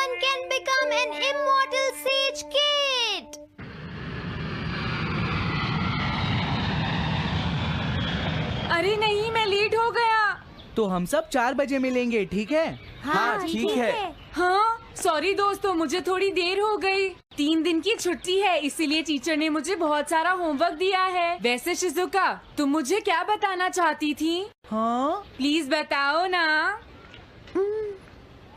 man can become an immortal sage kid. अरे नहीं, मैं लेट हो गया। तो हम सब 4 बजे मिलेंगे, ठीक है? हाँ, ठीक है। हाँ, सॉरी दोस्तों, मुझे थोड़ी देर हो गई। 3 दिन की छुट्टी है, इसीलिए टीचर ने मुझे बहुत सारा होमवर्क दिया है। वैसे शिजुका, तुम मुझे क्या बताना चाहती थी? हाँ? प्लीज बताओ ना।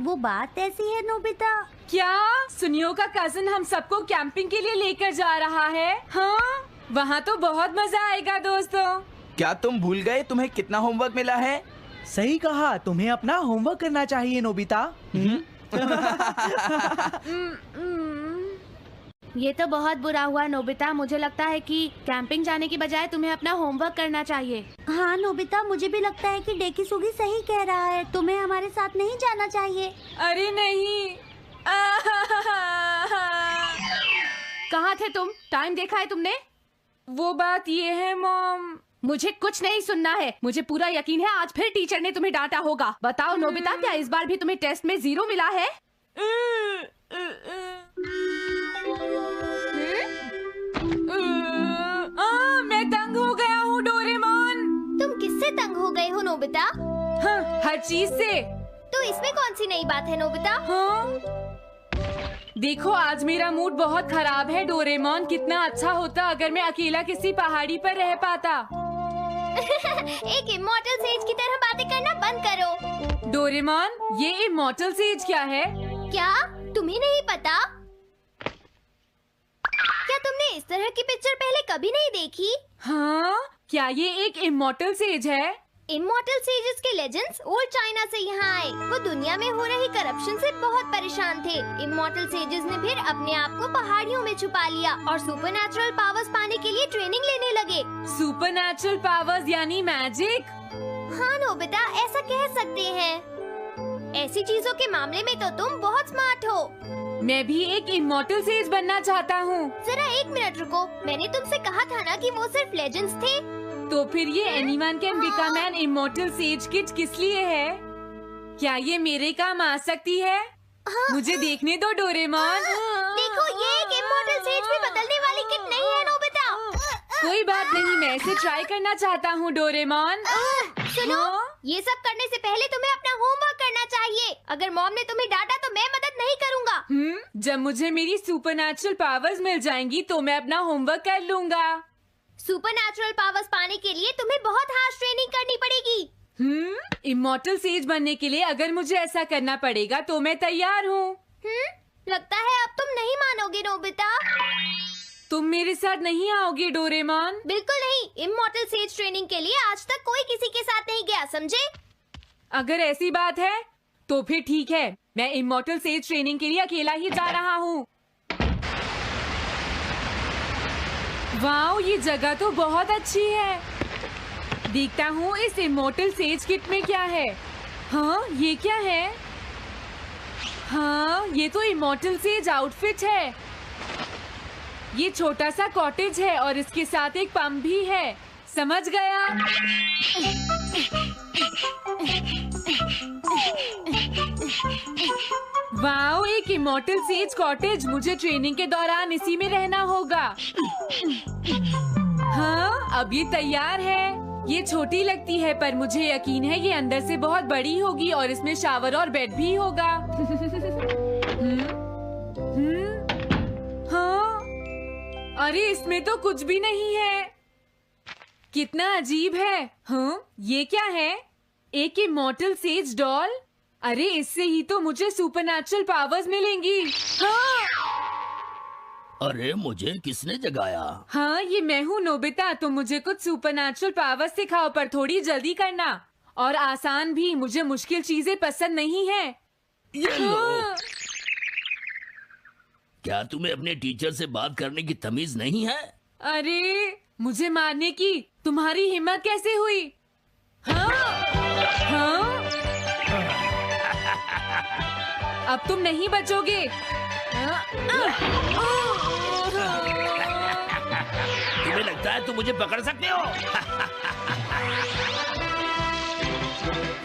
वो बात ऐसी है नोबिता। क्या सुनियो का कजिन हम सबको कैंपिंग के लिए लेकर जा रहा है? हाँ, वहाँ तो बहुत मजा आएगा दोस्तों। क्या तुम भूल गए तुम्हें कितना होमवर्क मिला है? सही कहा, तुम्हें अपना होमवर्क करना चाहिए नोबिता। ये तो बहुत बुरा हुआ नोबिता। मुझे लगता है कि कैंपिंग जाने की बजाय तुम्हें अपना होमवर्क करना चाहिए। हाँ नोबिता, मुझे भी लगता है कि डेकिसुगी सही कह रहा है। तुम्हें हमारे साथ नहीं जाना चाहिए। अरे नहीं। कहाँ थे तुम? टाइम देखा है तुमने? वो बात ये है मॉम। मुझे कुछ नहीं सुनना है। मुझे पूरा यकीन है आज फिर टीचर ने तुम्हें डांटा होगा। बताओ नोबिता, क्या इस बार भी तुम्हें टेस्ट में 0 मिला है? मैं तंग हो गया हूँ डोरेमोन। तुम किससे तंग हो गए हो नोबिता? हाँ, हर चीज से। तो इसमें कौन सी नई बात है नोबिता? हाँ? देखो, आज मेरा मूड बहुत खराब है डोरेमोन। कितना अच्छा होता अगर मैं अकेला किसी पहाड़ी पर रह पाता। एक इमॉर्टल सेज की तरह बातें करना बंद करो। डोरेमोन, ये इमॉर्टल सेज क्या है? क्या तुम्हें नहीं पता? क्या तुमने इस तरह की पिक्चर पहले कभी नहीं देखी? हाँ, क्या ये एक इमॉर्टल सेज है? इमॉर्टल सेजेस के लेजेंड्स ओल्ड चाइना से यहाँ आए। वो दुनिया में हो रही करप्शन से बहुत परेशान थे। इमॉर्टल सेजेस ने फिर अपने आप को पहाड़ियों में छुपा लिया और सुपरनैचुरल पावर्स पाने के लिए ट्रेनिंग लेने लगे। सुपरनैचुरल पावर्स यानी मैजिक? हाँ नोबिता, ऐसा कह सकते हैं। ऐसी चीजों के मामले में तो तुम बहुत स्मार्ट हो। मैं भी एक इमॉर्टल सेज बनना चाहता हूँ। जरा 1 मिनट रुको। मैंने तुमसे कहा था ना कि वो सिर्फ लेजेंड्स थे। तो फिर ये anyone can become an immortal says kid किस लिए है? क्या ये मेरे काम आ सकती है? मुझे देखने दो डोरेमोन। देखो, ये एक इमॉर्टल सेज भी बदलने वाली किड नहीं है नोबिता। कोई बात नहीं, मैं इसे ट्राई करना चाहता हूँ डोरेमोन। सुनो, ये सब करने से पहले तुम्हें अपना होमवर्क करना चाहिए। अगर मॉम ने तुम्हें डांटा तो मैं मदद नहीं करूँगा। जब मुझे मेरी सुपरनैचुरल पावर्स मिल जाएंगी तो मैं अपना होमवर्क कर लूँगा। सुपरनैचुरल पावर्स पाने के लिए तुम्हें बहुत हार्श ट्रेनिंग करनी पड़ेगी। इमॉर्टल सेज बनने के लिए अगर मुझे ऐसा करना पड़ेगा तो मैं तैयार हूँ। लगता है अब तुम नहीं मानोगे नोबिता। तुम मेरे साथ नहीं आओगे डोरेमोन? बिल्कुल नहीं। इमॉर्टल सेज ट्रेनिंग के लिए आज तक कोई किसी के साथ नहीं गया, समझे? अगर ऐसी बात है तो फिर ठीक है, मैं इमॉर्टल सेज ट्रेनिंग के लिए अकेला ही जा रहा हूँ। वाओ, ये जगह तो बहुत अच्छी है। देखता हूँ इस इमॉर्टल सेज किट में क्या है। हाँ, ये क्या है? हाँ, ये तो इमॉर्टल सेज आउटफिट है। ये छोटा सा कॉटेज है और इसके साथ एक पंप भी है। समझ गया। वाओ, एक इमॉर्टल सेज कॉटेज। मुझे ट्रेनिंग के दौरान इसी में रहना होगा। हाँ, अब ये तैयार है। ये छोटी लगती है पर मुझे यकीन है ये अंदर से बहुत बड़ी होगी और इसमें शावर और बेड भी होगा। हाँ, अरे इसमें तो कुछ भी नहीं है। कितना अजीब है। हाँ, ये क्या है? एक इमॉर्टल सेज डॉल। अरे इससे ही तो मुझे सुपरनैचुरल पावर्स मिलेंगी। हाँ, अरे मुझे किसने जगाया? हाँ, ये मैं हूँ नोबिता। तुम मुझे कुछ सुपरनैचुरल पावर्स सिखाओ पर थोड़ी जल्दी करना और आसान भी। मुझे मुश्किल चीजें पसंद नहीं है। ये लो। हाँ। क्या तुम्हें अपने टीचर से बात करने की तमीज नहीं है? अरे मुझे मारने की तुम्हारी हिम्मत कैसे हुई? हाँ? हाँ? अब तुम नहीं बचोगे। तुम्हें लगता है तुम मुझे पकड़ सकते हो?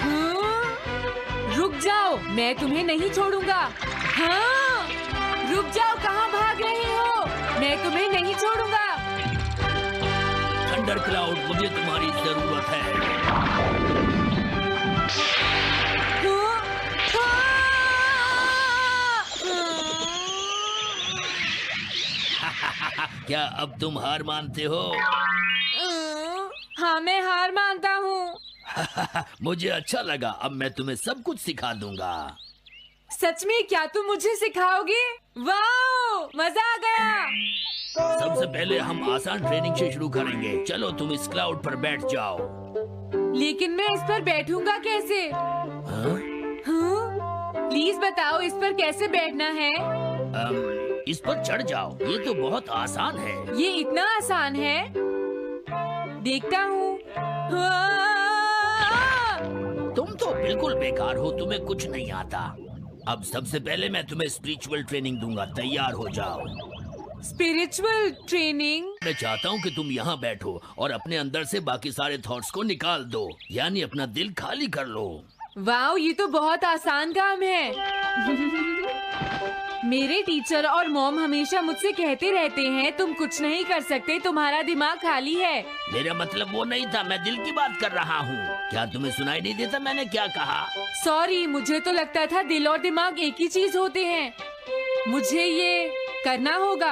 हाँ? रुक जाओ, मैं तुम्हें नहीं छोड़ूंगा। हाँ, रुक जाओ, कहाँ भाग रहे हो? मैं तुम्हें नहीं छोड़ूंगा। थंडर क्लाउड, मुझे तुम्हारी जरूरत है। क्या अब तुम हार मानते हो? हाँ, मैं हार मानता हूँ। मुझे अच्छा लगा, अब मैं तुम्हें सब कुछ सिखा दूंगा। सच में? क्या तुम मुझे सिखाओगे? वाओ, मजा आ गया। सबसे पहले हम आसान ट्रेनिंग से शुरू करेंगे। चलो तुम इस क्लाउड पर बैठ जाओ। लेकिन मैं इस पर बैठूंगा कैसे? हाँ? हाँ? प्लीज बताओ, इस पर कैसे बैठना है? इस पर चढ़ जाओ, ये तो बहुत आसान है। ये इतना आसान है? देखता हूँ। तुम तो बिल्कुल बेकार हो, तुम्हें कुछ नहीं आता। अब सबसे पहले मैं तुम्हें स्पिरिचुअल ट्रेनिंग दूंगा, तैयार हो जाओ। Spiritual training? मैं चाहता हूँ कि तुम यहाँ बैठो और अपने अंदर से बाकी सारे थॉट्स को निकाल दो, यानी अपना दिल खाली कर लो। वाओ, ये तो बहुत आसान काम है। मेरे टीचर और मॉम हमेशा मुझसे कहते रहते हैं, तुम कुछ नहीं कर सकते, तुम्हारा दिमाग खाली है। मेरा मतलब वो नहीं था, मैं दिल की बात कर रहा हूँ। क्या तुम्हें सुनाई नहीं देता मैंने क्या कहा? सॉरी, मुझे तो लगता था दिल और दिमाग एक ही चीज होते हैं। मुझे ये करना होगा।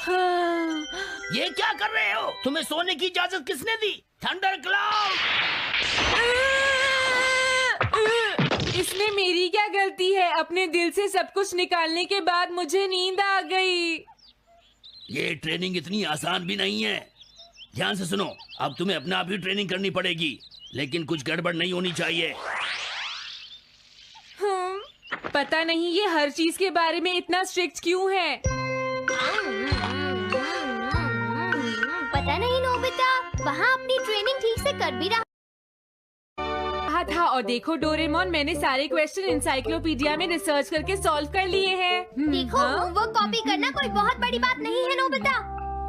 हाँ। ये क्या कर रहे हो? तुम्हें सोने की इजाजत किसने दी? Thunder cloud! इसमें मेरी क्या गलती है? अपने दिल से सब कुछ निकालने के बाद मुझे नींद आ गई। ये ट्रेनिंग इतनी आसान भी नहीं है। ध्यान से सुनो, अब तुम्हें अपने आप ही ट्रेनिंग करनी पड़ेगी, लेकिन कुछ गड़बड़ नहीं होनी चाहिए। पता नहीं ये हर चीज के बारे में इतना स्ट्रिक्ट क्यों है। पता नहीं नोबिता, वहाँ अपनी ट्रेनिंग ठीक से कर भी रहा था। और देखो डोरेमोन, मैंने सारे क्वेश्चन एनसाइक्लोपीडिया में रिसर्च करके सॉल्व कर लिए हैं। देखो, होमवर्क कॉपी करना कोई बहुत बड़ी बात नहीं है नोबिता।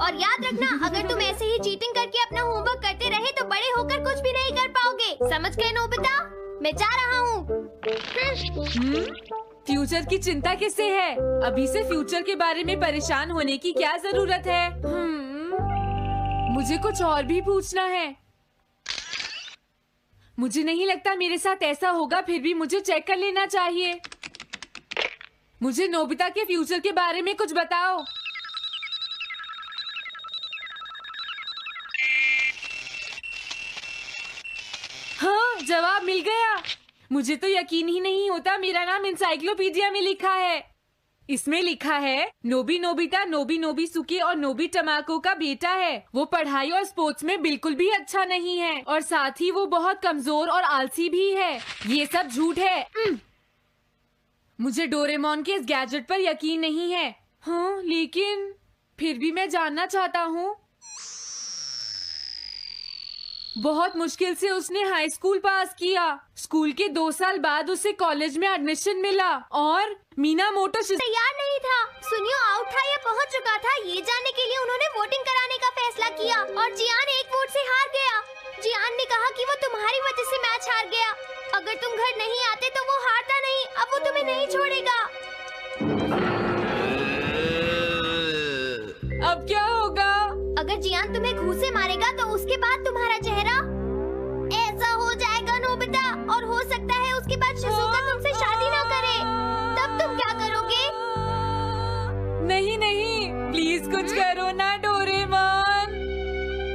और याद रखना, अगर तुम ऐसे ही चीटिंग करके अपना होमवर्क करते रहे तो बड़े होकर कुछ भी नहीं कर पाओगे। समझ गए नोबिता? मैं जा रहा हूँ। फ्यूचर की चिंता किससे है? अभी से फ्यूचर के बारे में परेशान होने की क्या जरूरत है? मुझे कुछ और भी पूछना है। मुझे नहीं लगता मेरे साथ ऐसा होगा, फिर भी मुझे चेक कर लेना चाहिए। मुझे नोबिता के फ्यूचर के बारे में कुछ बताओ। हाँ, जवाब मिल गया। मुझे तो यकीन ही नहीं होता, मेरा नाम एनसाइक्लोपीडिया में लिखा है। इसमें लिखा है, नोबी नोबिता नोबी नोबिसुकी और नोबी टमाको का बेटा है। वो पढ़ाई और स्पोर्ट्स में बिल्कुल भी अच्छा नहीं है और साथ ही वो बहुत कमजोर और आलसी भी है। ये सब झूठ है। मुझे डोरेमोन के इस गैजेट पर यकीन नहीं है। हाँ, लेकिन फिर भी मैं जानना चाहता हूँ। बहुत मुश्किल से उसने हाई स्कूल पास किया। स्कूल के 2 साल बाद उसे कॉलेज में एडमिशन मिला और मीनामोटो तैयार नहीं था। सुनियो आउट था या पहुंच चुका था, ये जानने के लिए उन्होंने वोटिंग कराने का फैसला किया और जियान एक वोट से हार गया। जियान ने कहा कि वो तुम्हारी वजह से मैच हार गया। अगर तुम घर नहीं आते तो वो हारता नहीं। अब वो तुम्हें नहीं छोड़ेगा। अब क्या होगा? अगर जियान तुम्हें घूंसे मारेगा तो उसके बाद तुम्हारा चेहरा ऐसा हो जाएगा नोबिता, और हो सकता है उसके बाद शिज़ुका तुमसे शादी ना करे। तब तुम क्या करोगे? नहीं नहीं, प्लीज कुछ करो ना डोरेमोन।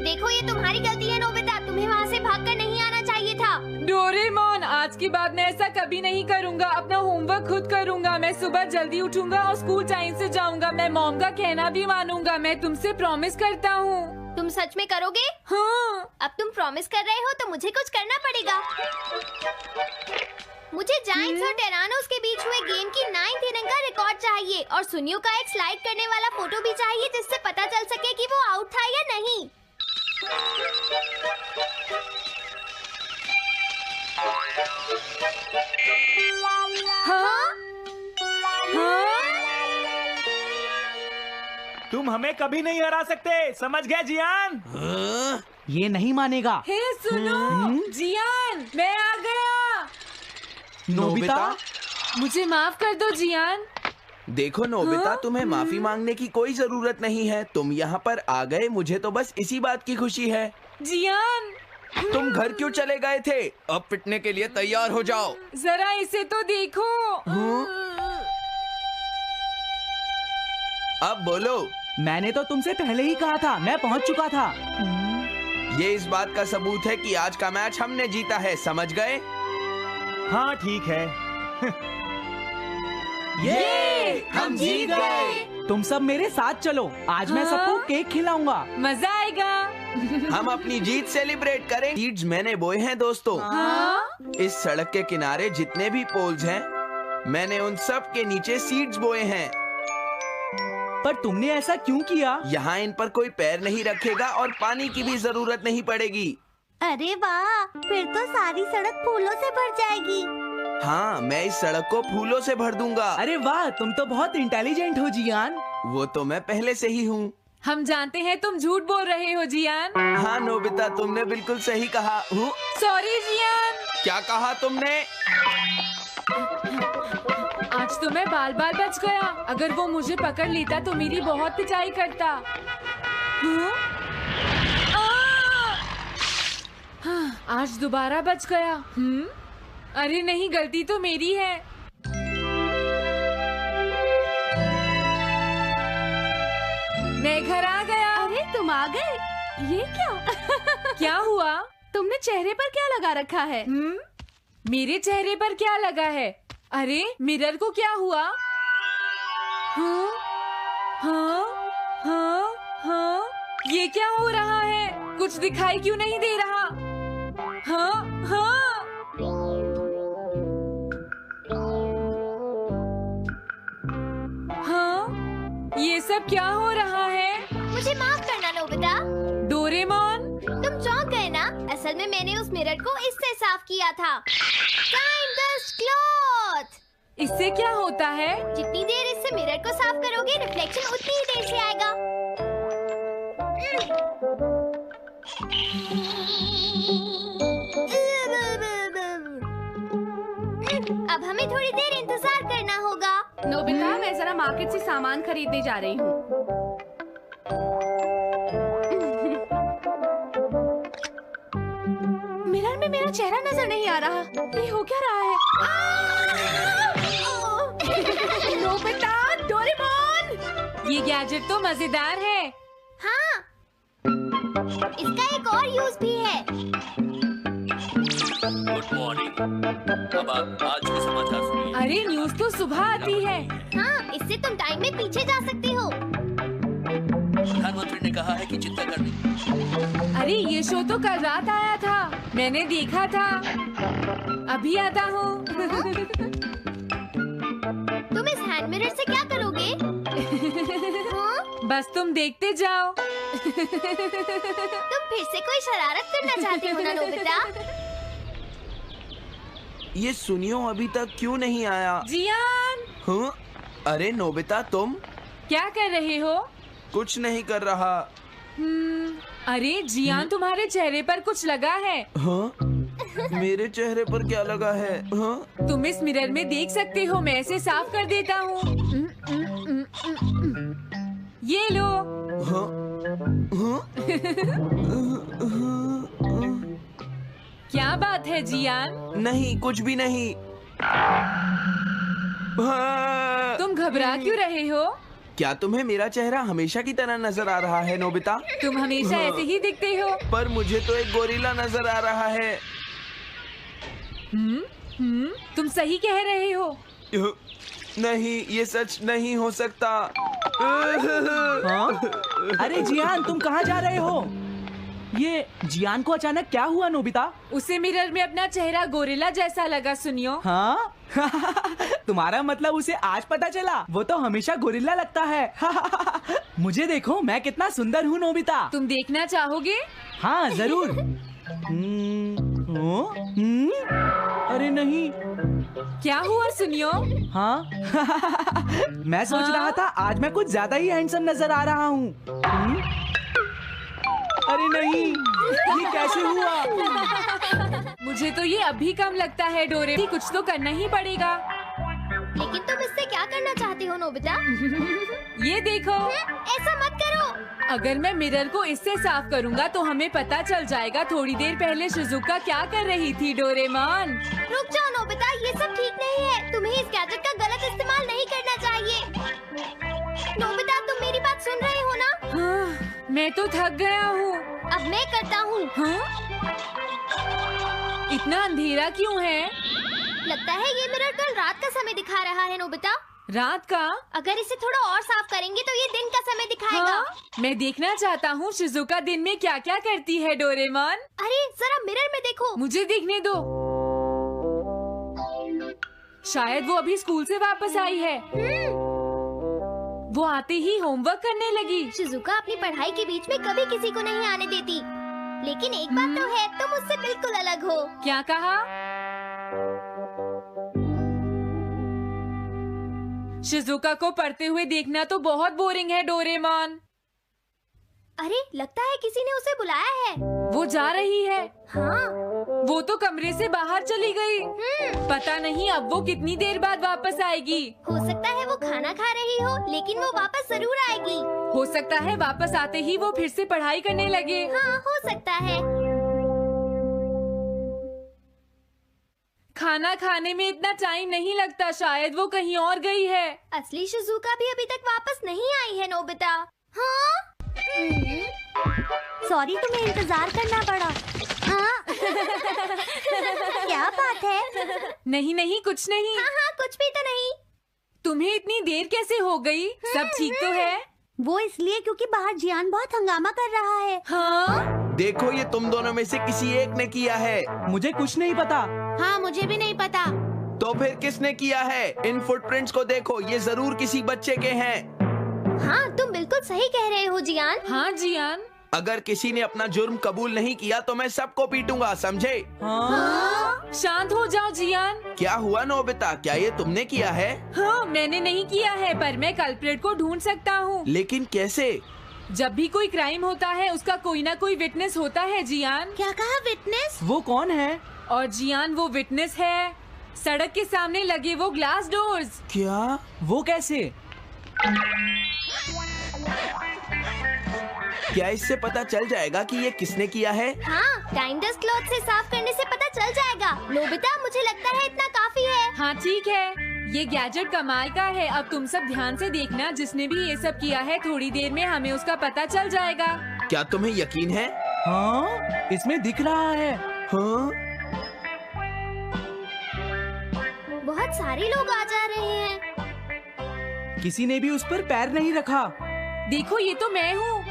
देखो, ये तुम्हारी गलती है नोबिता, तुम्हें वहाँ से भागकर नहीं आना चाहिए था। डोरेमोन, आज के बाद मैं ऐसा कभी नहीं करूँगा। अपना होमवर्क खुद करूँगा। मैं सुबह जल्दी उठूंगा और स्कूल टाइम से जाऊँगा। मैं मॉम का कहना भी मानूंगा। मैं तुमसे प्रॉमिस करता हूँ। तुम सच में करोगे? हाँ। अब तुम प्रॉमिस कर रहे हो तो मुझे कुछ करना पड़ेगा। मुझे जायंट्स और टेरानोस के बीच हुए गेम की 9th इनिंग का रिकॉर्ड चाहिए और सुनियो का एक स्लाइड करने वाला फोटो भी चाहिए, जिससे पता चल सके कि वो आउट था या नहीं। हाँ? हाँ? तुम हमें कभी नहीं हरा सकते, समझ गए जियान? हाँ? ये नहीं मानेगा। हे सुनो, जियान, मैं आ गया। नोबिता? मुझे माफ कर दो जियान। देखो नोबिता, हाँ? तुम्हें माफी मांगने की कोई जरूरत नहीं है। तुम यहाँ पर आ गए, मुझे तो बस इसी बात की खुशी है। जियान, तुम घर क्यों चले गए थे? अब पिटने के लिए तैयार हो जाओ। जरा इसे तो देखो। अब बोलो। मैंने तो तुमसे पहले ही कहा था, मैं पहुंच चुका था। ये इस बात का सबूत है कि आज का मैच हमने जीता है, समझ गए? हाँ ठीक है। ये हम जीत गए। तुम सब मेरे साथ चलो, आज मैं सबको केक खिलाऊंगा। मजा आएगा। हम अपनी जीत सेलिब्रेट करें। सीड्स मैंने बोए हैं दोस्तों। हाँ? इस सड़क के किनारे जितने भी पोल्स हैं, मैंने उन सब के नीचे सीड्स बोए हैं। पर तुमने ऐसा क्यों किया? यहाँ इन पर कोई पैर नहीं रखेगा और पानी की भी जरूरत नहीं पड़ेगी। अरे वाह, फिर तो सारी सड़क फूलों से भर जाएगी। हाँ, मैं इस सड़क को फूलों से भर दूंगा। अरे वाह, तुम तो बहुत इंटेलिजेंट हो जियान। वो तो मैं पहले से ही हूँ। हम जानते हैं तुम झूठ बोल रहे हो जियान। हाँ नोबिता, तुमने बिल्कुल सही कहा। Sorry Gian. क्या कहा तुमने? आज तो मैं बाल बाल बच गया। अगर वो मुझे पकड़ लेता तो मेरी बहुत पिटाई करता। हाँ, आज दोबारा बच गया। अरे नहीं, गलती तो मेरी है। मैं घर आ गया। अरे तुम आ गए, ये क्या? क्या हुआ? तुमने चेहरे पर क्या लगा रखा है? मेरे चेहरे पर क्या लगा है? अरे मिरर को क्या हुआ? हाँ, हाँ, हाँ, हाँ, ये क्या हो रहा है? कुछ दिखाई क्यों नहीं दे रहा? हाँ, हाँ। हाँ, ये सब क्या हो रहा है? मुझे माफ करना नोबिता। डोरेमोन, तुम चौंक गए ना? असल में मैंने उस मिरर को इससे साफ किया था। Time dust cloth. इससे क्या होता है? जितनी देर इससे मिरर को साफ करोगे, रिफ्लेक्शन उतनी ही देर से आएगा। अब हमें थोड़ी देर इंतजार करना होगा। नोबिता, मैं जरा मार्केट से सामान खरीदने जा रही हूँ। मिरर में मेरा चेहरा नजर नहीं आ रहा। ये हो क्या रहा है? Nobita, Doraemon! ये गैजेट तो मजेदार है। हाँ, इसका एक और यूज भी है। Good morning. अब आप आज के समाचार सुनिए। अरे न्यूज तो सुबह आती है। हाँ, इससे तुम टाइम में पीछे जा सकते हो। प्रधानमंत्री ने कहा है कि चिंता करनी। अरे ये शो तो कल रात आया था, मैंने देखा था। अभी आता हूँ। तुम इस हैंड मिरर से क्या करोगे? हाँ? बस तुम देखते जाओ। तुम फिर से कोई शरारत करना चाहते हो ना नोबिता? ये सुनियो अभी तक क्यों नहीं आया? जियान, हाँ? अरे नोबिता, तुम क्या कर रहे हो? कुछ नहीं कर रहा। अरे जियान, तुम्हारे चेहरे पर कुछ लगा है। हाँ? मेरे चेहरे पर क्या लगा है? हाँ? तुम इस मिरर में देख सकते हो, मैं इसे साफ कर देता हूँ। ये लो। हाँ? हाँ? क्या बात है जियान? नहीं, कुछ भी नहीं। हाँ। तुम घबरा क्यों रहे हो? क्या तुम्हें मेरा चेहरा हमेशा की तरह नजर आ रहा है नोबिता? तुम हमेशा ऐसे ही दिखते हो। पर मुझे तो एक गोरिल्ला नजर आ रहा है। तुम सही कह रहे हो। नहीं, ये सच नहीं हो सकता। हाँ? अरे जियान, तुम कहाँ जा रहे हो? ये जियान को अचानक क्या हुआ नोबिता? उसे मिरर में अपना चेहरा गोरिल्ला जैसा लगा। सुनियो। हाँ? तुम्हारा मतलब उसे आज पता चला? वो तो हमेशा गोरिल्ला लगता है। मुझे देखो, मैं कितना सुंदर हूँ नोबिता। तुम देखना चाहोगे? हाँ जरूर। अरे नहीं। क्या हुआ सुनियो? हाँ? मैं सोच रहा था आज मैं कुछ ज्यादा ही हैंडसम नजर आ रहा हूँ। अरे नहीं, ये कैसे हुआ? मुझे तो ये अभी कम लगता है डोरेमोन, कुछ तो करना ही पड़ेगा। लेकिन तुम इससे क्या करना चाहते हो नोबिता? ये देखो, ऐसा मत करो। अगर मैं मिरर को इससे साफ करूंगा तो हमें पता चल जाएगा थोड़ी देर पहले शिजुका क्या कर रही थी। डोरेमोन रुक जाओ नोबिता, ये सब ठीक नहीं है। तुम्हें इस गैजेट का गलत इस्तेमाल नहीं करना चाहिए। नोबिता, तुम मेरी बात सुन रहे हो ना? हाँ, मैं तो थक गया हूँ। अब मैं करता हूँ। हाँ? इतना अंधेरा क्यों है? लगता है ये मिरर कल रात का समय दिखा रहा है नोबिता। रात का? अगर इसे थोड़ा और साफ करेंगे तो ये दिन का समय दिखाएगा। हाँ? मैं देखना चाहता हूँ शिजुका दिन में क्या क्या करती है। डोरेमोन अरे जरा मिरर में देखो। मुझे देखने दो। शायद वो अभी स्कूल से वापस आई है। वो आते ही होमवर्क करने लगी। शिजुका अपनी पढ़ाई के बीच में कभी किसी को नहीं आने देती। लेकिन एक बात तो है, तुम उससे बिल्कुल अलग हो। क्या कहा? शिजुका को पढ़ते हुए देखना तो बहुत बोरिंग है डोरेमोन। अरे लगता है किसी ने उसे बुलाया है। वो जा रही है। हाँ। वो तो कमरे से बाहर चली गई। पता नहीं अब वो कितनी देर बाद वापस आएगी। हो सकता है वो खाना खा रही हो, लेकिन वो वापस जरूर आएगी। हो सकता है वापस आते ही वो फिर से पढ़ाई करने लगे। हाँ, हो सकता है। खाना खाने में इतना टाइम नहीं लगता, शायद वो कहीं और गई है। असली शिजुका भी अभी तक वापस नहीं आई है नोबिता। हाँ? सॉरी, तुम्हें इंतजार करना पड़ा। हाँ? क्या बात है? नहीं नहीं, कुछ नहीं। हाँ हाँ, कुछ भी तो नहीं। तुम्हें इतनी देर कैसे हो गई? सब ठीक तो है? वो इसलिए क्योंकि बाहर जियान बहुत हंगामा कर रहा है। हाँ? देखो, ये तुम दोनों में से किसी एक ने किया है। मुझे कुछ नहीं पता। हाँ, मुझे भी नहीं पता। तो फिर किसने किया है? इन फुटप्रिंट्स को देखो, ये जरूर किसी बच्चे के हैं। हाँ, तुम बिल्कुल सही कह रहे हो जियान। हाँ जियान। अगर किसी ने अपना जुर्म कबूल नहीं किया तो मैं सबको पीटूंगा, समझे? हाँ? शांत हो जाओ जियान। क्या हुआ नोबिता, क्या ये तुमने किया है? हाँ, मैंने नहीं किया है, पर मैं कल्प्रेट को ढूंढ सकता हूँ। लेकिन कैसे? जब भी कोई क्राइम होता है उसका कोई ना कोई विटनेस होता है जियान। क्या कहा? विटनेस? वो कौन है? और जियान वो विटनेस है। सड़क के सामने लगे वो ग्लास डोर्स। क्या? वो कैसे? क्या इससे पता चल जाएगा कि ये किसने किया है? हाँ, टाइम डस्ट क्लॉथ से साफ करने से पता चल जाएगा। नोबिता, मुझे लगता है इतना काफी है। हाँ ठीक है, ये गैजेट कमाल का है। अब तुम सब ध्यान से देखना, जिसने भी ये सब किया है थोड़ी देर में हमें उसका पता चल जाएगा। क्या तुम्हें यकीन है? हाँ, इसमें दिख रहा है। हाँ? बहुत सारे लोग आ जा रहे हैं। किसी ने भी उस पर पैर नहीं रखा। देखो, ये तो मैं हूँ।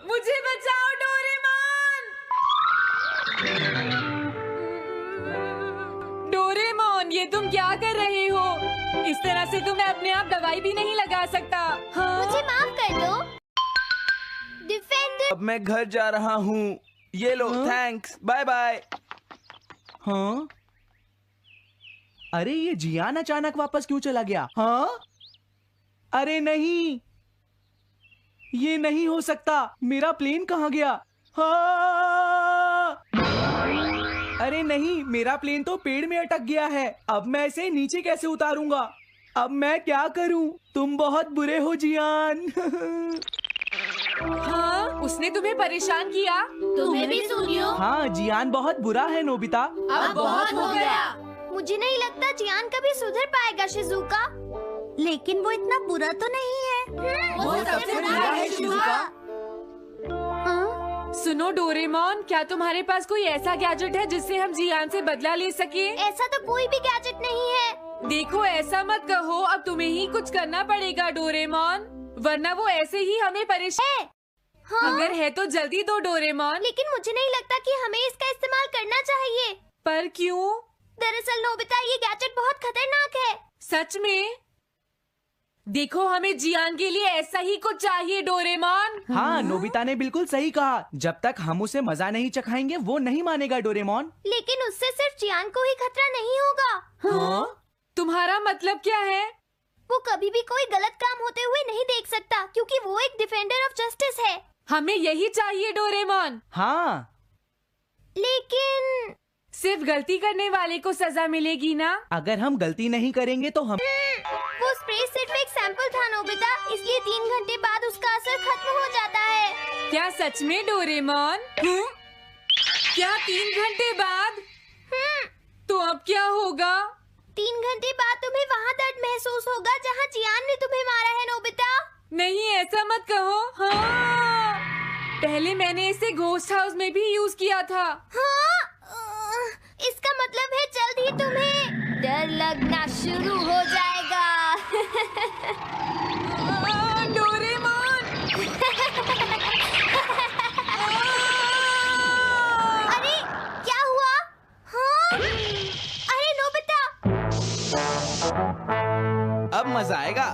मुझे बचाओ डोरेमोन। डोरेमोन, ये तुम क्या कर रहे हो? इस तरह से तो मैं अपने आप दवाई भी नहीं लगा सकता। हाँ? मुझे माफ कर दो। डिफेंडर। अब मैं घर जा रहा हूँ। ये लो, थैंक्स, बाय बाय। हाँ? अरे ये जियान अचानक वापस क्यों चला गया? हाँ? अरे नहीं, ये नहीं हो सकता। मेरा प्लेन कहाँ गया? हाँ! अरे नहीं, मेरा प्लेन तो पेड़ में अटक गया है। अब मैं इसे नीचे कैसे उतारूंगा? अब मैं क्या करूं? तुम बहुत बुरे हो जियान। हाँ? उसने तुम्हें परेशान किया? तुम्हें भी सुनियो। हाँ, जियान बहुत बुरा है नोबिता। अब बहुत हो गया। मुझे नहीं लगता जियान कभी सुधर पाएगा शिजुका। लेकिन वो इतना बुरा तो नहीं है। वो सबसे बुरा है शिजुका। हाँ? सुनो डोरेमोन, क्या तुम्हारे पास कोई ऐसा गैजेट है जिससे हम जियान से बदला ले सके? ऐसा तो कोई भी गैजेट नहीं है। देखो, ऐसा मत कहो। अब तुम्हें ही कुछ करना पड़ेगा डोरेमोन, वरना वो ऐसे ही हमें परेशान। हाँ? अगर है तो जल्दी दो डोरेमोन। लेकिन मुझे नहीं लगता कि हमें इसका इस्तेमाल करना चाहिए। पर क्यों? दरअसल नोबिता, ये गैजेट बहुत खतरनाक है। सच में? देखो हमें जियान के लिए ऐसा ही कुछ चाहिए डोरेमोन। हाँ, नोबिता ने बिल्कुल सही कहा। जब तक हम उसे मजा नहीं चखाएंगे वो नहीं मानेगा डोरेमोन। लेकिन उससे सिर्फ चियान को ही खतरा नहीं होगा। हाँ? तुम्हारा मतलब क्या है? वो कभी भी कोई गलत काम होते हुए नहीं देख सकता क्योंकि वो एक डिफेंडर ऑफ जस्टिस है। हमें यही चाहिए डोरेमोन। हाँ, लेकिन सिर्फ गलती करने वाले को सजा मिलेगी ना? अगर हम गलती नहीं करेंगे तो हम वो स्प्रे सिर्फ एक सैंपल था नोबिता, इसलिए 3 घंटे बाद उसका असर खत्म हो जाता है। क्या सच में डोरेमोन? क्या 3 घंटे बाद? तो अब क्या होगा? 3 घंटे बाद तुम्हें वहाँ दर्द महसूस होगा जहाँ चियान ने तुम्हें मारा है नोबिता। नहीं, ऐसा मत कहो। हाँ, पहले मैंने इसे घोस्ट हाउस में भी यूज किया था। हाँ, इसका मतलब है जल्द ही तुम्हें डर लगना शुरू हो जाएगा। डोरेमोन! अरे क्या हुआ? हाँ? अरे नोबिता! अब मजा आएगा।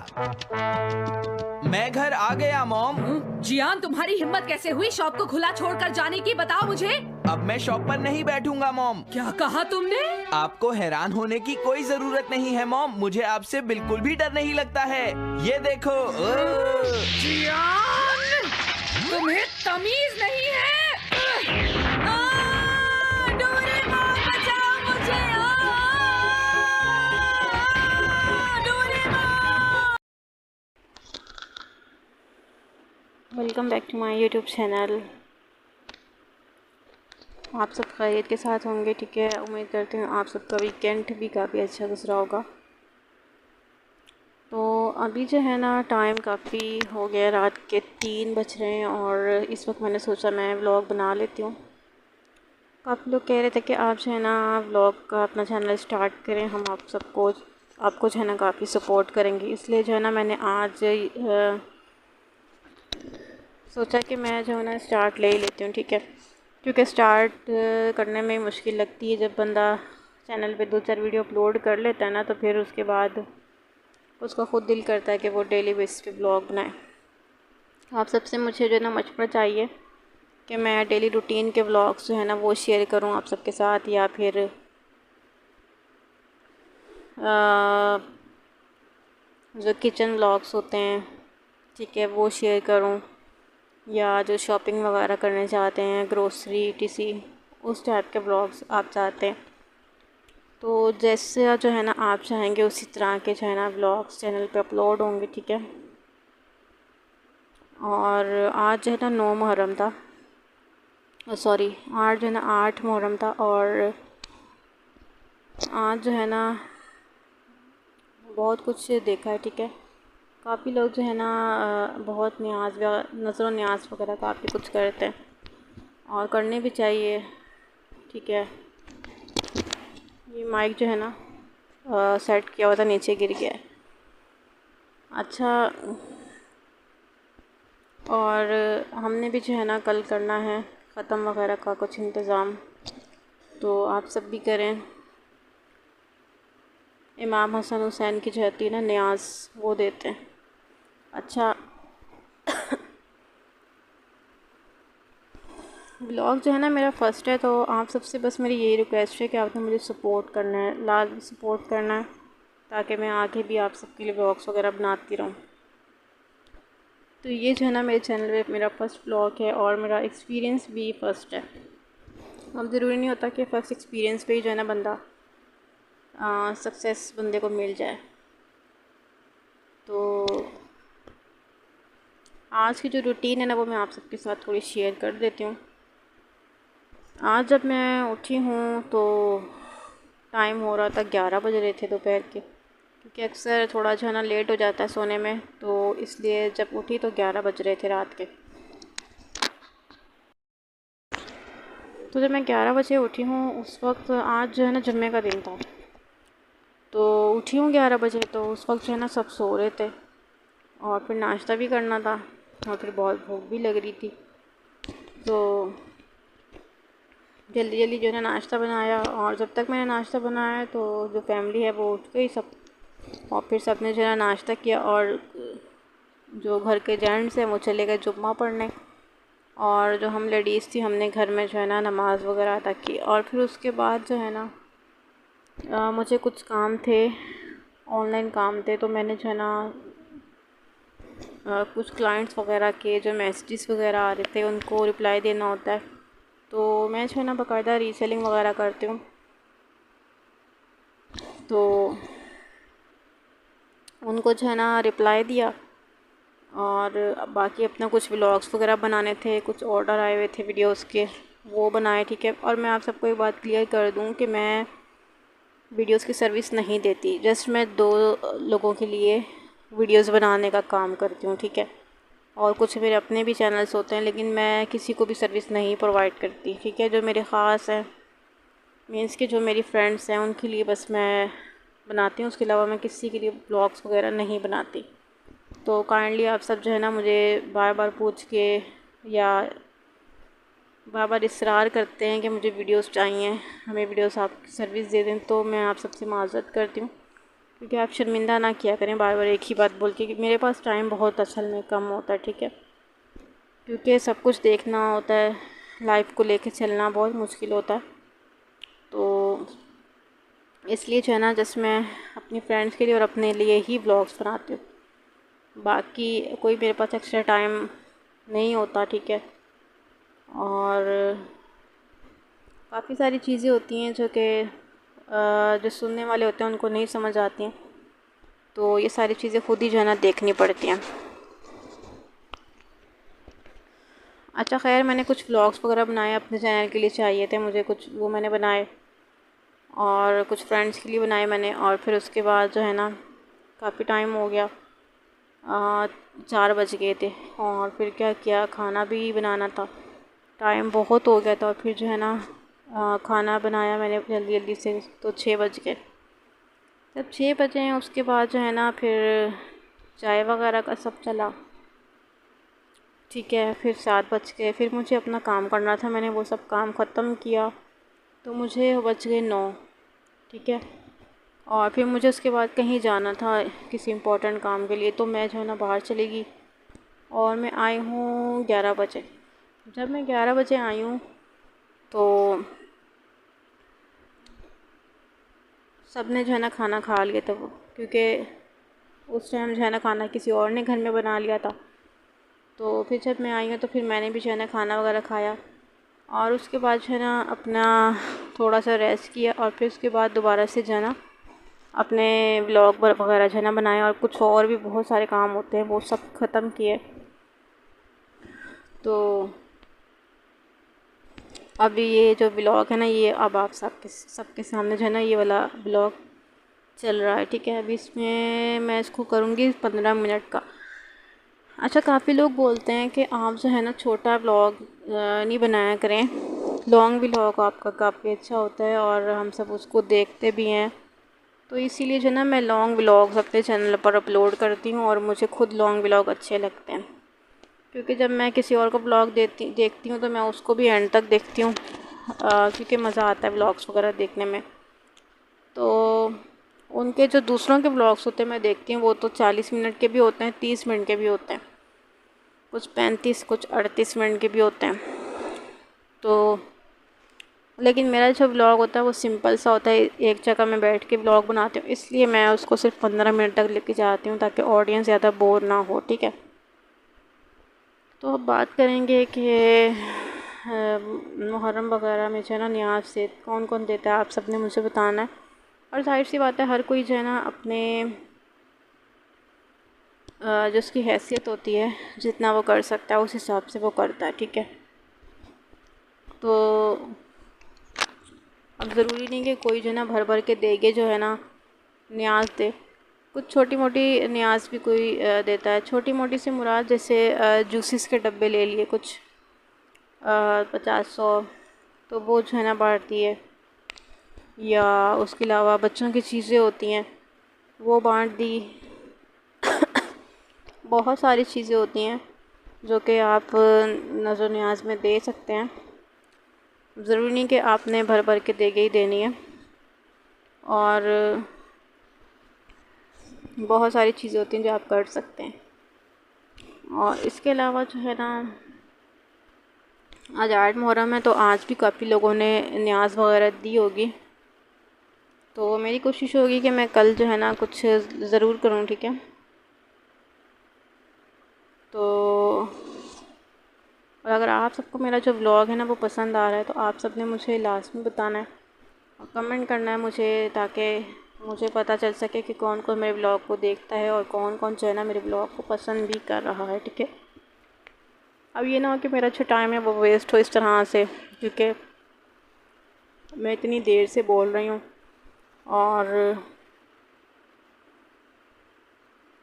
मैं घर आ गया मॉम। जियान, तुम्हारी हिम्मत कैसे हुई शॉप को खुला छोड़कर जाने की? बताओ मुझे। अब मैं शॉप पर नहीं बैठूंगा मॉम। क्या कहा तुमने? आपको हैरान होने की कोई जरूरत नहीं है मॉम, मुझे आपसे बिल्कुल भी डर नहीं लगता है। ये देखो। जियान, तुम्हें तमीज नहीं है। डोरेमोन, बचाओ मुझे। Doraemon! Welcome back to my YouTube channel. आप सब खैरियत के साथ होंगे, ठीक है। उम्मीद करते हैं आप सबका वीकेंड भी काफ़ी अच्छा गुजरा होगा। तो अभी जो है ना टाइम काफ़ी हो गया, रात के 3 बज रहे हैं और इस वक्त मैंने सोचा मैं व्लॉग बना लेती हूँ। काफ़ी लोग कह रहे थे कि आप जो है ना व्लॉग का अपना चैनल स्टार्ट करें, हम आपको जो है ना काफ़ी सपोर्ट करेंगे। इसलिए जो है ना मैंने आज सोचा कि मैं जो है ना स्टार्ट ले ही लेती हूँ, ठीक है। क्योंकि स्टार्ट करने में मुश्किल लगती है। जब बंदा चैनल पे 2-4 वीडियो अपलोड कर लेता है ना, तो फिर उसके बाद उसका ख़ुद दिल करता है कि वो डेली बेसिस पे ब्लॉग बनाए। आप सबसे मुझे जो है ना मशवरा चाहिए कि मैं डेली रूटीन के व्लॉग्स जो है ना वो शेयर करूँ आप सबके साथ, या फिर जो किचन व्लॉग्स होते हैं, ठीक है, वो शेयर करूँ, या जो शॉपिंग वगैरह करने चाहते हैं, ग्रोसरी टीसी, उस टाइप के ब्लॉग्स आप चाहते हैं तो जैसे जो है ना आप चाहेंगे उसी तरह के जो है ना ब्लॉग्स चैनल पे अपलोड होंगे, ठीक है। और आज जो है ना 9 मुहर्रम था, सॉरी आज जो है ना 8 मुहर्रम था, और आज जो है ना बहुत कुछ देखा है, ठीक है। काफ़ी लोग जो है ना बहुत नज़र और न्याज वगैरह काफ़ी कुछ करते हैं और करने भी चाहिए, ठीक है। ये माइक जो है ना सेट किया हुआ था, नीचे गिर गया है। अच्छा, और हमने भी जो है ना कल करना है ख़त्म वगैरह का कुछ इंतज़ाम, तो आप सब भी करें। इमाम हसन हुसैन की जो होती है ना न्याज, वो देते हैं। अच्छा, ब्लॉग जो है ना मेरा फ़र्स्ट है, तो आप सबसे बस मेरी यही रिक्वेस्ट है कि आपने मुझे सपोर्ट करना है, लाजमी सपोर्ट करना है, ताकि मैं आगे भी आप सबके लिए ब्लॉग्स वगैरह बनाती रहूँ। तो ये जो है ना मेरे चैनल पे मेरा फ़र्स्ट ब्लॉग है और मेरा एक्सपीरियंस भी फ़र्स्ट है। अब ज़रूरी नहीं होता कि फ़र्स्ट एक्सपीरियंस पे ही जो है ना बंदा सक्सेस बंदे को मिल जाए। तो आज की जो रूटीन है ना वो मैं आप सबके साथ थोड़ी शेयर कर देती हूँ। आज जब मैं उठी हूँ तो टाइम हो रहा था 11 बज रहे थे दोपहर के, क्योंकि अक्सर थोड़ा जो है ना लेट हो जाता है सोने में, तो इसलिए जब उठी तो 11 बज रहे थे रात के। तो जब मैं 11 बजे उठी हूँ उस वक्त आज जो है ना जुम्मे का दिन था, तो उठी हूँ 11 बजे, तो उस वक्त जो है ना सब सो रहे थे और फिर नाश्ता भी करना था और फिर बहुत भूख भी लग रही थी। तो जल्दी जल्दी जो है ना नाश्ता बनाया, और जब तक मैंने नाश्ता बनाया तो जो फैमिली है वो उठ गई सब। और फिर सबने जो है नाश्ता किया और जो घर के जेंट्स हैं वो चले गए जुम्मा पढ़ने, और जो हम लेडीज़ थी हमने घर में जो है ना नमाज़ वगैरह अदा की। और फिर उसके बाद जो है ना मुझे कुछ काम थे, ऑनलाइन काम थे, तो मैंने जो है ना कुछ क्लाइंट्स वगैरह के जो मैसेजेस वगैरह आ रहे थे उनको रिप्लाई देना होता है, तो मैं जो है ना बाकायदा रीसेलिंग वगैरह करती हूँ, तो उनको जो है ना रिप्लाई दिया। और बाकी अपना कुछ व्लॉग्स वगैरह बनाने थे, कुछ ऑर्डर आए हुए थे वीडियोस के, वो बनाए, ठीक है। और मैं आप सबको एक बात क्लियर कर दूं कि मैं वीडियोस की सर्विस नहीं देती, जस्ट मैं 2 लोगों के लिए वीडियोस बनाने का काम करती हूँ, ठीक है। और कुछ मेरे अपने भी चैनल्स होते हैं, लेकिन मैं किसी को भी सर्विस नहीं प्रोवाइड करती, ठीक है। जो मेरे ख़ास हैं, मीन्स कि जो मेरी फ्रेंड्स हैं, उनके लिए बस मैं बनाती हूँ, उसके अलावा मैं किसी के लिए ब्लॉग्स वगैरह नहीं बनाती। तो काइंडली आप सब जो है ना मुझे बार बार पूछ के या बार बार इसरार करते हैं कि मुझे वीडियोस चाहिए, हमें वीडियोस आप सर्विस दे दें, तो मैं आप सबसे माज़रत करती हूँ, क्योंकि आप शर्मिंदा ना किया करें बार बार एक ही बात बोल के कि मेरे पास टाइम बहुत असल में कम होता है, ठीक है। क्योंकि सब कुछ देखना होता है, लाइफ को लेके चलना बहुत मुश्किल होता है, तो इसलिए जो है ना जस्ट मैं अपनी फ्रेंड्स के लिए और अपने लिए ही व्लॉग्स बनाती हूँ, बाकी कोई मेरे पास एक्स्ट्रा टाइम नहीं होता, ठीक है। और काफ़ी सारी चीज़ें होती हैं जो कि जो सुनने वाले होते हैं उनको नहीं समझ आती हैं, तो ये सारी चीज़ें खुद ही जो है ना देखनी पड़ती हैं। अच्छा खैर, मैंने कुछ व्लॉग्स वगैरह बनाए अपने चैनल के लिए, चाहिए थे मुझे कुछ, वो मैंने बनाए, और कुछ फ्रेंड्स के लिए बनाए मैंने। और फिर उसके बाद जो है ना काफ़ी टाइम हो गया, 4 बज गए थे, और फिर क्या किया, खाना भी बनाना था, टाइम बहुत हो गया था। और फिर जो है ना खाना बनाया मैंने जल्दी जल्दी से, तो 6 बज गए। जब 6 बजे उसके बाद जो है ना फिर चाय वगैरह का सब चला, ठीक है। फिर 7 बज गए, फिर मुझे अपना काम करना था, मैंने वो सब काम ख़त्म किया, तो मुझे बज गए 9, ठीक है। और फिर मुझे उसके बाद कहीं जाना था किसी इम्पोर्टेंट काम के लिए, तो मैं जो है ना बाहर चली गई, और मैं आई हूँ 11 बजे। जब मैं 11 बजे आई हूँ तो सब ने जो है ना खाना खा लिया था, वो क्योंकि उस टाइम जो है ना खाना किसी और ने घर में बना लिया था। तो फिर जब मैं आई हूँ तो फिर मैंने भी जो है ना खाना वगैरह खाया, और उसके बाद जो है ना अपना थोड़ा सा रेस्ट किया, और फिर उसके बाद दोबारा से जो है ना अपने व्लॉग वगैरह जो है ना बनाए, और कुछ और भी बहुत सारे काम होते हैं वो सब ख़त्म किए। तो अब ये जो व्लॉग है ना, ये अब आप सबके सामने जो है ना ये वाला व्लॉग चल रहा है, ठीक है। अभी इसमें मैं इसको करूँगी 15 मिनट का। अच्छा, काफ़ी लोग बोलते हैं कि आप जो है ना छोटा व्लॉग नहीं बनाया करें, लॉन्ग व्लॉग आपका काफ़ी अच्छा होता है और हम सब उसको देखते भी हैं, तो इसीलिए जो है ना मैं लॉन्ग व्लॉग्स अपने चैनल पर अपलोड करती हूँ, और मुझे खुद लॉन्ग व्लॉग अच्छे लगते हैं, क्योंकि जब मैं किसी और को व्लॉग देखती हूँ तो मैं उसको भी एंड तक देखती हूँ, क्योंकि मज़ा आता है व्लॉग्स वगैरह देखने में। तो उनके जो दूसरों के व्लॉग्स होते हैं मैं देखती हूँ, वो तो 40 मिनट के भी होते हैं, 30 मिनट के भी होते हैं, कुछ 35, कुछ 38 मिनट के भी होते हैं। तो लेकिन मेरा जो व्लॉग होता है वो सिंपल सा होता है, एक जगह मैं बैठ के व्लॉग बनाती हूँ, इसलिए मैं उसको सिर्फ 15 मिनट तक लेके जाती हूँ, ताकि ऑडियंस ज़्यादा बोर ना हो, ठीक है। तो अब बात करेंगे कि मुहर्रम वगैरह में जो है ना न्याज़ से कौन कौन देता है, आप सब ने मुझे बताना है। और जाहिर सी बात है, हर कोई जो है ना अपने जो उसकी हैसियत होती है, जितना वो कर सकता है उस हिसाब से वो करता है, ठीक है। तो अब ज़रूरी नहीं कि कोई जो है ना भर भर के देगे जो है ना न्याज़ दे, कुछ छोटी मोटी न्याज़ भी कोई देता है। छोटी मोटी से मुराद जैसे जूसेस के डब्बे ले लिए कुछ 50-100, तो वो जो है ना बांटती है, या उसके अलावा बच्चों की चीज़ें होती हैं वो बांट दी। बहुत सारी चीज़ें होती हैं जो कि आप नज़र न्याज में दे सकते हैं, ज़रूरी नहीं कि आपने भर भर के देगे ही देनी है। और बहुत सारी चीज़ें होती हैं जो आप कर सकते हैं। और इसके अलावा जो है ना, आज 8 मुहर्रम है तो आज भी काफ़ी लोगों ने न्याज़ वगैरह दी होगी। तो मेरी कोशिश होगी कि मैं कल जो है ना कुछ ज़रूर करूँ, ठीक है। तो और अगर आप सबको मेरा जो व्लॉग है ना वो पसंद आ रहा है तो आप सब ने मुझे लास्ट में बताना है और कमेंट करना है मुझे, ताकि मुझे पता चल सके कि कौन कौन मेरे व्लॉग को देखता है और कौन कौन जो है ना मेरे व्लॉग को पसंद भी कर रहा है, ठीक है। अब ये ना हो कि मेरा जो टाइम है वो वेस्ट हो इस तरह से, क्योंकि मैं इतनी देर से बोल रही हूँ और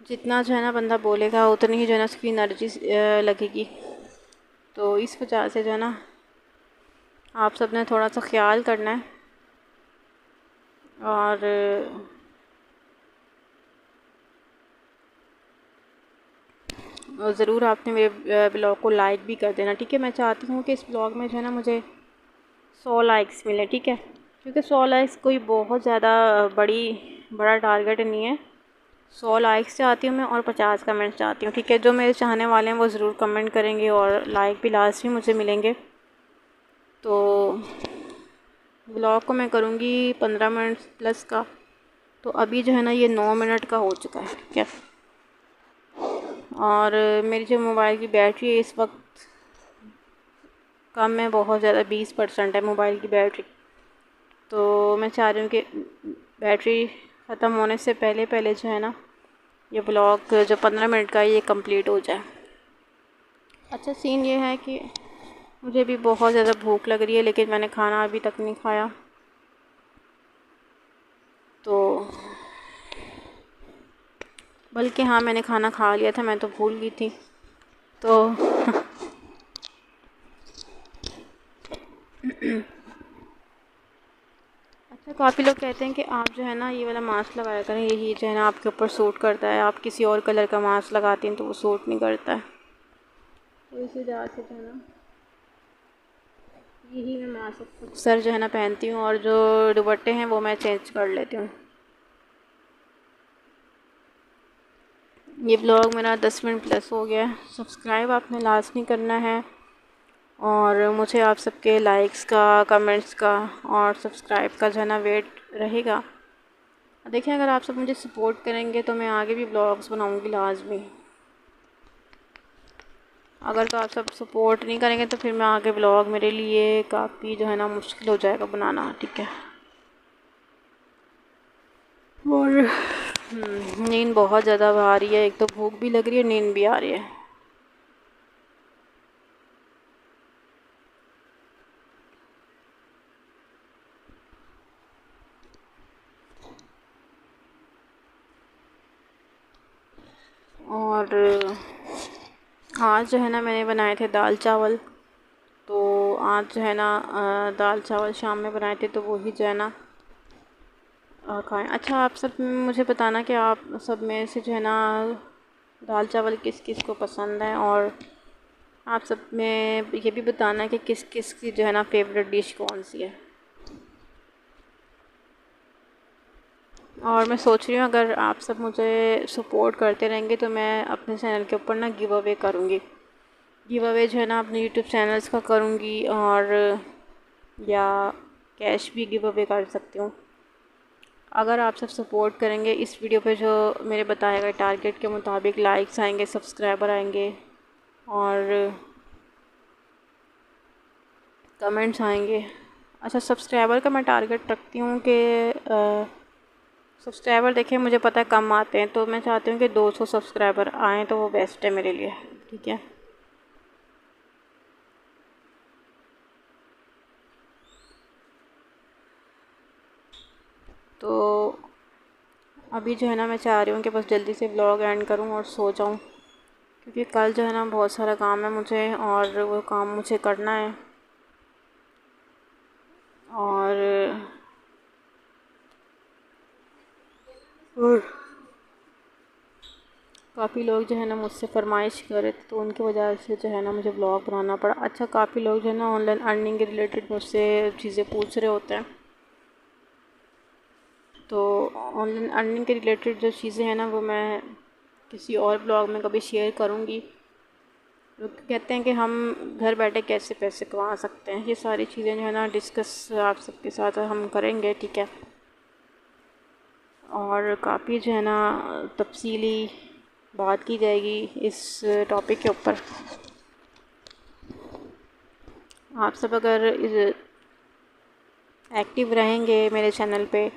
जितना जो है ना बंदा बोलेगा उतनी ही जो है ना उसकी एनर्जी लगेगी। तो इस वजह से जो है ना आप सब ने थोड़ा सा ख्याल करना है और ज़रूर आपने मेरे ब्लॉग को लाइक भी कर देना, ठीक है। मैं चाहती हूँ कि इस ब्लॉग में जो है ना मुझे 100 लाइक्स मिले, ठीक है, क्योंकि 100 लाइक्स कोई बहुत ज़्यादा बड़ा टारगेट नहीं है। 100 लाइक्स चाहती हूँ मैं और 50 कमेंट्स चाहती हूँ, ठीक है। जो मेरे चाहने वाले हैं वो ज़रूर कमेंट करेंगे और लाइक भी लास्ट में मुझे मिलेंगे। तो ब्लॉग को मैं करूँगी 15 मिनट प्लस का, तो अभी जो है ना ये 9 मिनट का हो चुका है, ठीक है। और मेरी जो मोबाइल की बैटरी है इस वक्त कम है, बहुत ज़्यादा 20% है मोबाइल की बैटरी। तो मैं चाह रही हूँ कि बैटरी ख़त्म होने से पहले पहले जो है ना ये ब्लॉग जो 15 मिनट का है ये कंप्लीट हो जाए। अच्छा सीन ये है कि मुझे भी बहुत ज़्यादा भूख लग रही है, लेकिन मैंने खाना अभी तक नहीं खाया। तो बल्कि हाँ मैंने खाना खा लिया था, मैं तो भूल गई थी। तो अच्छा काफ़ी लोग कहते हैं कि आप जो है ना ये वाला मास्क लगाया करें, यही जो है ना आपके ऊपर सूट करता है। आप किसी और कलर का मास्क लगाती हैं तो वो सूट नहीं करता है। तो इसी वजह से जो है ना यही मैं मास्क अक्सर जो है ना पहनती हूँ और जो दुपट्टे हैं वो मैं चेंज कर लेती हूँ। ये ब्लॉग मेरा 10 मिनट प्लस हो गया है। सब्सक्राइब आपने लास्ट नहीं करना है और मुझे आप सबके लाइक्स का, कमेंट्स का और सब्सक्राइब का जो है ना वेट रहेगा। देखिए अगर आप सब मुझे सपोर्ट करेंगे तो मैं आगे भी ब्लॉग्स बनाऊंगी लाजमी। अगर तो आप सब सपोर्ट नहीं करेंगे तो फिर मैं आगे ब्लॉग मेरे लिए काफ़ी जो है ना मुश्किल हो जाएगा बनाना, ठीक है। और नींद बहुत ज़्यादा आ रही है, एक तो भूख भी लग रही है, नींद भी आ रही है। और आज जो है ना मैंने बनाए थे दाल चावल। तो आज जो है ना दाल चावल शाम में बनाए थे, तो वही जो है ना खाएं। अच्छा आप सब मुझे बताना कि आप सब में से जो है ना दाल चावल किस किस को पसंद है, और आप सब में ये भी बताना कि किस किस की जो है ना फेवरेट डिश कौन सी है। और मैं सोच रही हूँ अगर आप सब मुझे सपोर्ट करते रहेंगे तो मैं अपने चैनल के ऊपर ना गिव अवे करूँगी। गिव अवे जो है ना अपने यूट्यूब चैनल्स का करूँगी, और या कैश भी गिव अवे कर सकती हूँ। अगर आप सब सपोर्ट करेंगे इस वीडियो पे जो मेरे बताए गए टारगेट के मुताबिक लाइक्स आएंगे, सब्सक्राइबर आएंगे और कमेंट्स आएंगे। अच्छा सब्सक्राइबर का मैं टारगेट रखती हूँ कि सब्सक्राइबर देखिए मुझे पता है कम आते हैं, तो मैं चाहती हूँ कि 200 सब्सक्राइबर आएँ तो वो बेस्ट है मेरे लिए, ठीक है। तो अभी जो है ना मैं चाह रही हूँ कि बस जल्दी से व्लॉग एंड करूँ और सो जाऊँ, क्योंकि कल जो है ना बहुत सारा काम है मुझे और वो काम मुझे करना है। और काफ़ी लोग जो है ना मुझसे फरमाइश कर रहे थे, तो उनकी वजह से जो है ना मुझे ब्लॉग बनाना पड़ा। अच्छा काफ़ी लोग जो है ना ऑनलाइन अर्निंग के रिलेटेड मुझसे चीज़ें पूछ रहे होते हैं, तो ऑनलाइन अर्निंग के रिलेटेड जो चीज़ें हैं ना वो मैं किसी और ब्लॉग में कभी शेयर करूँगी। लोग कहते हैं कि हम घर बैठे कैसे पैसे कमा सकते हैं, ये सारी चीज़ें जो है ना डिस्कस आप सबके साथ हम करेंगे, ठीक है। और काफ़ी जो है ना तफसीली बात की जाएगी इस टॉपिक के ऊपर। आप सब अगर एक्टिव रहेंगे मेरे चैनल पे,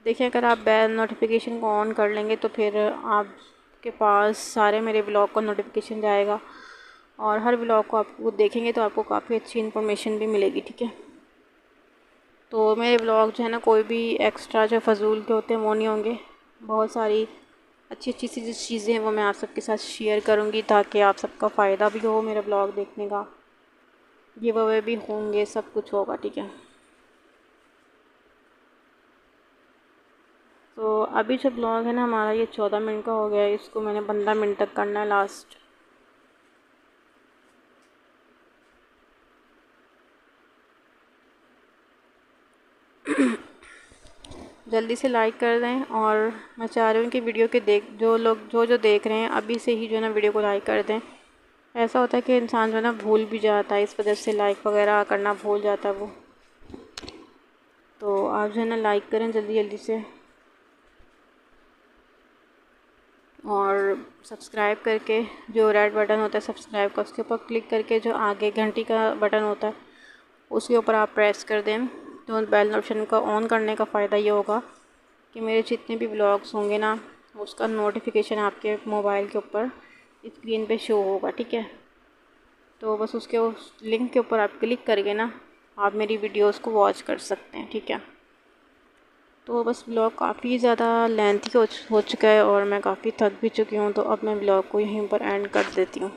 देखिए अगर आप बेल नोटिफिकेशन को ऑन कर लेंगे तो फिर आपके पास सारे मेरे ब्लॉग का नोटिफिकेशन जाएगा और हर ब्लॉग को आपको देखेंगे तो आपको काफ़ी अच्छी इन्फॉर्मेशन भी मिलेगी, ठीक है। तो मेरे ब्लॉग जो है ना कोई भी एक्स्ट्रा जो फजूल के होते हैं वो नहीं होंगे, बहुत सारी अच्छी अच्छी सी चीज़ें हैं वो मैं आप सबके साथ शेयर करूँगी ताकि आप सबका फ़ायदा भी हो मेरा ब्लॉग देखने का, गिव अवे भी होंगे, सब कुछ होगा, ठीक है। तो अभी जो ब्लॉग है ना हमारा ये 14 मिनट का हो गया है, इसको मैंने 15 मिनट तक करना है लास्ट। जल्दी से लाइक कर दें और मैं चाह रही हूँ कि वीडियो के जो लोग जो देख रहे हैं अभी से ही जो है ना वीडियो को लाइक कर दें। ऐसा होता है कि इंसान जो है ना भूल भी जाता है, इस वजह से लाइक वगैरह करना भूल जाता है वो। तो आप जो है ना लाइक करें जल्दी जल्दी से और सब्सक्राइब करके जो रेड बटन होता है सब्सक्राइब का उसके ऊपर क्लिक करके जो आगे घंटी का बटन होता है उसके ऊपर आप प्रेस कर दें। तो बेल ऑप्शन का ऑन करने का फ़ायदा ये होगा कि मेरे जितने भी ब्लॉग्स होंगे ना उसका नोटिफिकेशन आपके मोबाइल के ऊपर स्क्रीन पे शो होगा, ठीक है। तो बस उसके उस लिंक के ऊपर आप क्लिक करके ना आप मेरी वीडियोस को वॉच कर सकते हैं, ठीक है। तो बस ब्लॉग काफ़ी ज़्यादा लेंथी हो चुका है और मैं काफ़ी थक भी चुकी हूँ, तो अब मैं ब्लॉग को यहीं पर एंड कर देती हूँ।